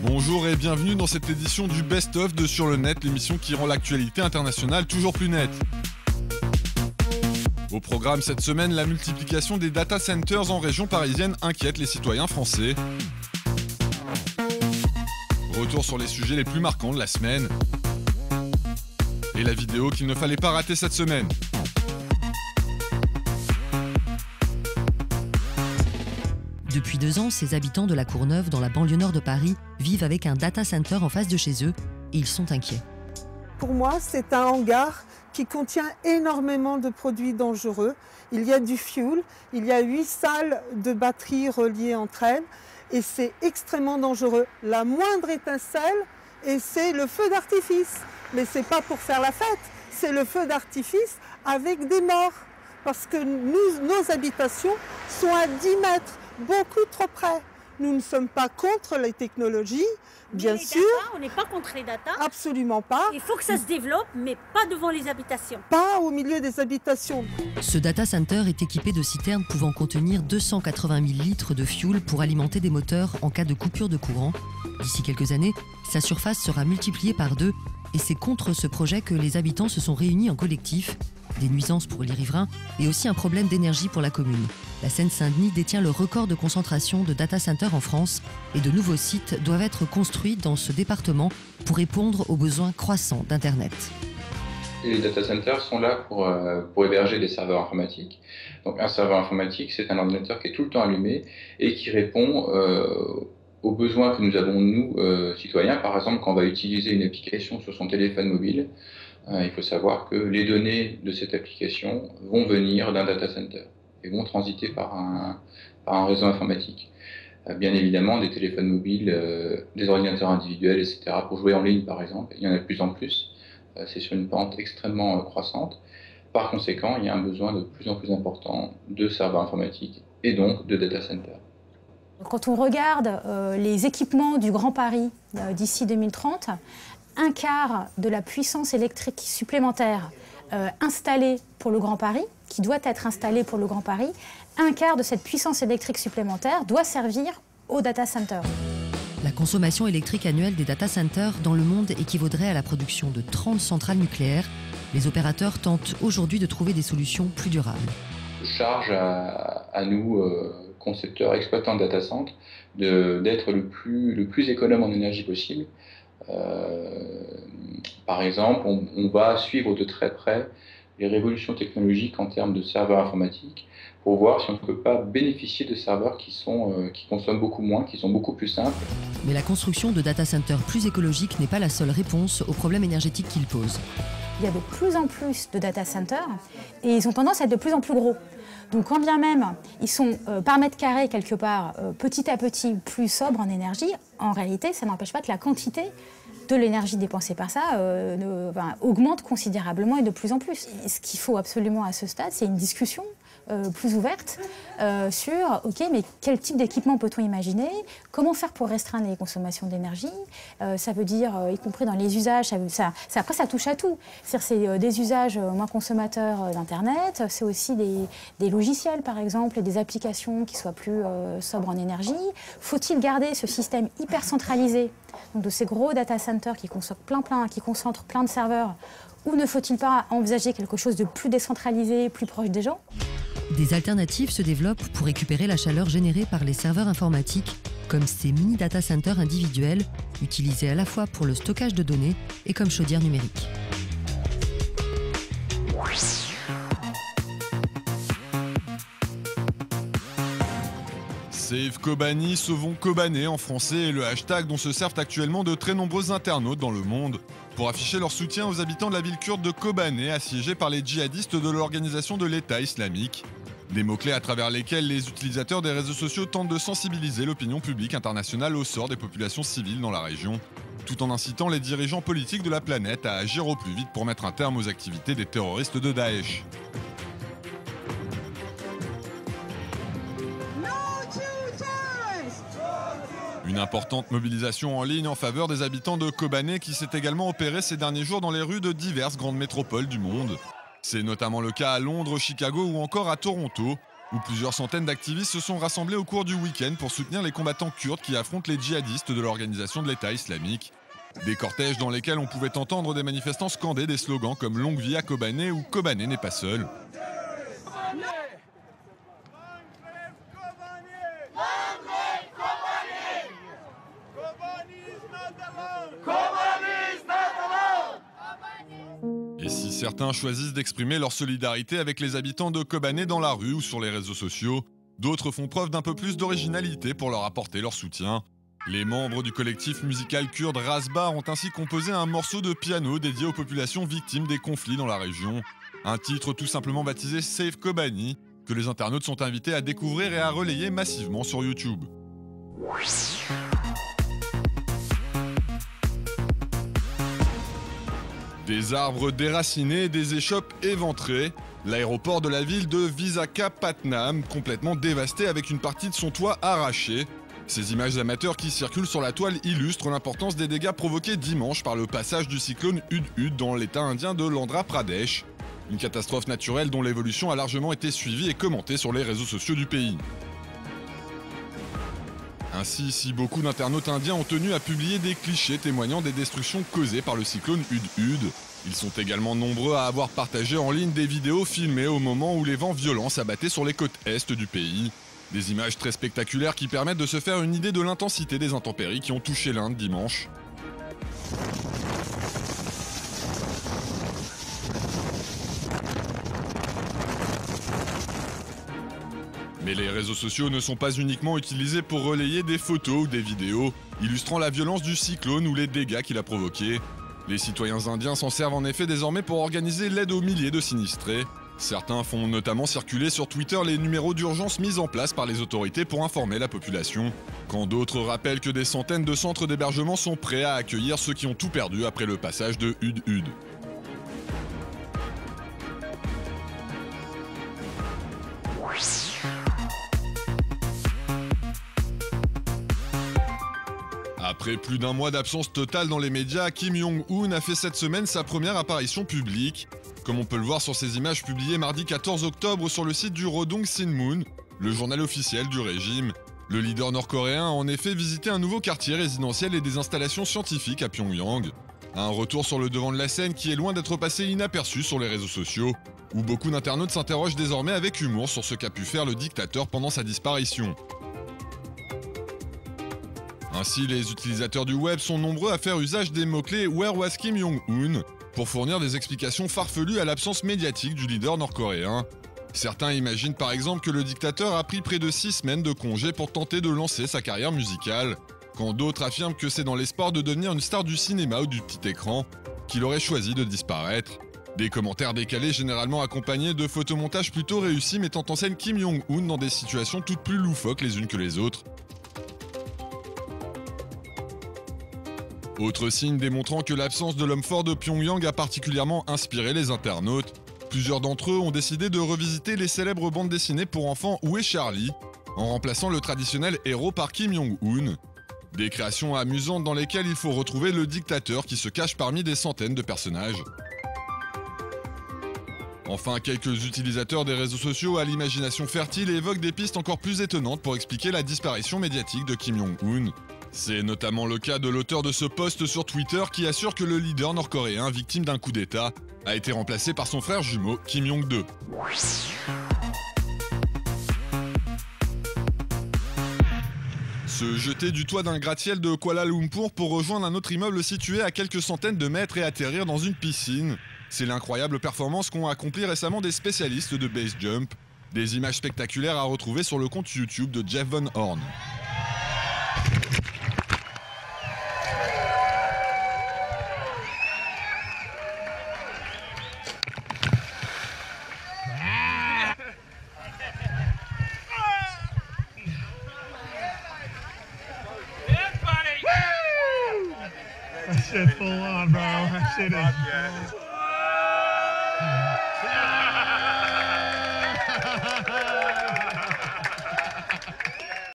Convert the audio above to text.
Bonjour et bienvenue dans cette édition du Best of de Sur le Net, l'émission qui rend l'actualité internationale toujours plus nette. Au programme cette semaine, la multiplication des data centers en région parisienne inquiète les citoyens français. Retour sur les sujets les plus marquants de la semaine. Et la vidéo qu'il ne fallait pas rater cette semaine. Depuis 2 ans, ces habitants de la Courneuve, dans la banlieue nord de Paris, vivent avec un data center en face de chez eux et ils sont inquiets. Pour moi, c'est un hangar qui contient énormément de produits dangereux. Il y a du fuel, il y a 8 salles de batteries reliées entre elles et c'est extrêmement dangereux. La moindre étincelle et c'est le feu d'artifice. Mais ce n'est pas pour faire la fête, c'est le feu d'artifice avec des morts. Parce que nos habitations sont à 10 mètres. Beaucoup trop près. Nous ne sommes pas contre les technologies, bien sûr. On n'est pas contre les data. Absolument pas. Il faut que ça se développe, mais pas devant les habitations. Pas au milieu des habitations. Ce data center est équipé de citernes pouvant contenir 280 000 litres de fuel pour alimenter des moteurs en cas de coupure de courant. D'ici quelques années, sa surface sera multipliée par 2 et c'est contre ce projet que les habitants se sont réunis en collectif. Des nuisances pour les riverains et aussi un problème d'énergie pour la commune. La Seine-Saint-Denis détient le record de concentration de data centers en France et de nouveaux sites doivent être construits dans ce département pour répondre aux besoins croissants d'Internet. Les data centers sont là pour héberger des serveurs informatiques. Donc un serveur informatique, c'est un ordinateur qui est tout le temps allumé et qui répond aux besoins que nous avons, nous, citoyens. Par exemple, quand on va utiliser une application sur son téléphone mobile, il faut savoir que les données de cette application vont venir d'un data center et vont transiter par un réseau informatique. Bien évidemment, des téléphones mobiles, des ordinateurs individuels, etc. pour jouer en ligne, par exemple, il y en a de plus en plus. C'est sur une pente extrêmement croissante. Par conséquent, il y a un besoin de plus en plus important de serveurs informatiques et donc de data centers. Quand on regarde les équipements du Grand Paris d'ici 2030, un quart de la puissance électrique supplémentaire installée pour le Grand Paris, qui doit être installée pour le Grand Paris, un quart de cette puissance électrique supplémentaire doit servir aux data centers. La consommation électrique annuelle des data centers dans le monde équivaudrait à la production de 30 centrales nucléaires. Les opérateurs tentent aujourd'hui de trouver des solutions plus durables. Charge à nous, concepteurs, exploitants de data centers, d'être le plus économe en énergie possible. Par exemple, on va suivre de très près les révolutions technologiques en termes de serveurs informatiques pour voir si on ne peut pas bénéficier de serveurs qui consomment beaucoup moins, qui sont beaucoup plus simples. Mais la construction de data centers plus écologiques n'est pas la seule réponse aux problèmes énergétiques qu'ils posent. Il y a de plus en plus de data centers et ils ont tendance à être de plus en plus gros. Donc quand bien même ils sont par mètre carré quelque part petit à petit plus sobres en énergie, en réalité ça n'empêche pas que la quantité de l'énergie dépensée par ça augmente considérablement et de plus en plus. Et ce qu'il faut absolument à ce stade, c'est une discussion plus ouverte sur mais quel type d'équipement peut-on imaginer, comment faire pour restreindre les consommations d'énergie, ça veut dire, y compris dans les usages, après ça touche à tout. C'est des usages moins consommateurs d'Internet, c'est aussi des logiciels par exemple, et des applications qui soient plus sobres en énergie. Faut-il garder ce système hyper centralisé, donc de ces gros data centers qui concentrent plein de serveurs, ou ne faut-il pas envisager quelque chose de plus décentralisé, plus proche des gens ? Des alternatives se développent pour récupérer la chaleur générée par les serveurs informatiques, comme ces mini data centers individuels, utilisés à la fois pour le stockage de données et comme chaudière numérique. Save Kobani, sauvons Kobané en français est le hashtag dont se servent actuellement de très nombreux internautes dans le monde pour afficher leur soutien aux habitants de la ville kurde de Kobané assiégée par les djihadistes de l'organisation de l'État islamique. Des mots-clés à travers lesquels les utilisateurs des réseaux sociaux tentent de sensibiliser l'opinion publique internationale au sort des populations civiles dans la région, tout en incitant les dirigeants politiques de la planète à agir au plus vite pour mettre un terme aux activités des terroristes de Daesh. Une importante mobilisation en ligne en faveur des habitants de Kobané qui s'est également opérée ces derniers jours dans les rues de diverses grandes métropoles du monde. C'est notamment le cas à Londres, Chicago ou encore à Toronto. où plusieurs centaines d'activistes se sont rassemblés au cours du week-end pour soutenir les combattants kurdes qui affrontent les djihadistes de l'organisation de l'État islamique. Des cortèges dans lesquels on pouvait entendre des manifestants scander des slogans comme « Longue vie à Kobané » ou « Kobané n'est pas seul ». Et si certains choisissent d'exprimer leur solidarité avec les habitants de Kobané dans la rue ou sur les réseaux sociaux, d'autres font preuve d'un peu plus d'originalité pour leur apporter leur soutien. Les membres du collectif musical kurde Razbar ont ainsi composé un morceau de piano dédié aux populations victimes des conflits dans la région. Un titre tout simplement baptisé Save Kobani, que les internautes sont invités à découvrir et à relayer massivement sur YouTube. Des arbres déracinés, des échoppes éventrées, l'aéroport de la ville de Visakhapatnam complètement dévasté avec une partie de son toit arraché. Ces images amateurs qui circulent sur la toile illustrent l'importance des dégâts provoqués dimanche par le passage du cyclone Hudhud dans l'état indien de l'Andhra Pradesh. Une catastrophe naturelle dont l'évolution a largement été suivie et commentée sur les réseaux sociaux du pays. Ainsi, si beaucoup d'internautes indiens ont tenu à publier des clichés témoignant des destructions causées par le cyclone Hudhud, ils sont également nombreux à avoir partagé en ligne des vidéos filmées au moment où les vents violents s'abattaient sur les côtes est du pays. Des images très spectaculaires qui permettent de se faire une idée de l'intensité des intempéries qui ont touché l'Inde dimanche. Mais les réseaux sociaux ne sont pas uniquement utilisés pour relayer des photos ou des vidéos, illustrant la violence du cyclone ou les dégâts qu'il a provoqués. Les citoyens indiens s'en servent en effet désormais pour organiser l'aide aux milliers de sinistrés. Certains font notamment circuler sur Twitter les numéros d'urgence mis en place par les autorités pour informer la population, quand d'autres rappellent que des centaines de centres d'hébergement sont prêts à accueillir ceux qui ont tout perdu après le passage de Hudhud. Après plus d'un mois d'absence totale dans les médias, Kim Jong-un a fait cette semaine sa première apparition publique. Comme on peut le voir sur ces images publiées mardi 14 octobre sur le site du Rodong Sinmun, le journal officiel du régime. Le leader nord-coréen a en effet visité un nouveau quartier résidentiel et des installations scientifiques à Pyongyang. Un retour sur le devant de la scène qui est loin d'être passé inaperçu sur les réseaux sociaux, où beaucoup d'internautes s'interrogent désormais avec humour sur ce qu'a pu faire le dictateur pendant sa disparition. Ainsi, les utilisateurs du web sont nombreux à faire usage des mots-clés « Where was Kim Jong-un » pour fournir des explications farfelues à l'absence médiatique du leader nord-coréen. Certains imaginent par exemple que le dictateur a pris près de 6 semaines de congé pour tenter de lancer sa carrière musicale, quand d'autres affirment que c'est dans l'espoir de devenir une star du cinéma ou du petit écran qu'il aurait choisi de disparaître. Des commentaires décalés généralement accompagnés de photomontages plutôt réussis mettant en scène Kim Jong-un dans des situations toutes plus loufoques les unes que les autres. Autre signe démontrant que l'absence de l'homme fort de Pyongyang a particulièrement inspiré les internautes. Plusieurs d'entre eux ont décidé de revisiter les célèbres bandes dessinées pour enfants Où est Charlie, en remplaçant le traditionnel héros par Kim Jong-un. Des créations amusantes dans lesquelles il faut retrouver le dictateur qui se cache parmi des centaines de personnages. Enfin, quelques utilisateurs des réseaux sociaux à l'imagination fertile évoquent des pistes encore plus étonnantes pour expliquer la disparition médiatique de Kim Jong-un. C'est notamment le cas de l'auteur de ce post sur Twitter qui assure que le leader nord-coréen, victime d'un coup d'État, a été remplacé par son frère jumeau, Kim Jong-2. Se jeter du toit d'un gratte-ciel de Kuala Lumpur pour rejoindre un autre immeuble situé à quelques centaines de mètres et atterrir dans une piscine. C'est l'incroyable performance qu'ont accompli récemment des spécialistes de base jump. Des images spectaculaires à retrouver sur le compte YouTube de Jeff Van Horn. That shit full on, bro. That shit is...